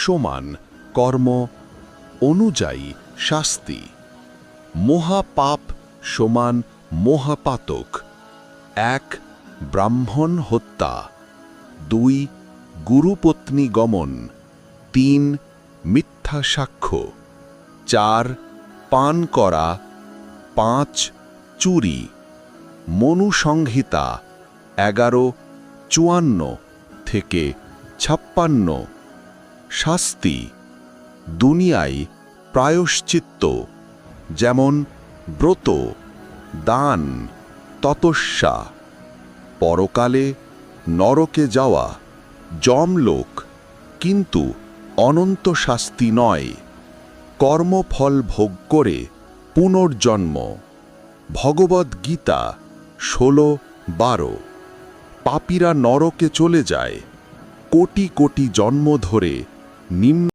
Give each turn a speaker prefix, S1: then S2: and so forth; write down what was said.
S1: সমান কর্ম অনুযায়ী শাস্তি। মহাপাপ সমান মহাপাতক। 1 ব্রাহ্মণ হত্যা, 2 গুরুপত্নী গমন, 3 মিথ্যা সাক্ষ্য, 4 পান করা, 5 চুরি। মনুসংহিতা 11:54 থেকে 56। শাস্তি দুনিয়ায় প্রায়শ্চিত্ত, যেমন ব্রত, দান, তপস্যা। পরকালে নরকে যাওয়া, যমলোক, কিন্তু অনন্ত শাস্তি নয়। কর্মফল ভোগ করে পুনর্জন্ম। ভগবদ্গীতা 16:12। পাপীরা নরকে চলে যায়, কোটি কোটি জন্ম ধরে নিম্ন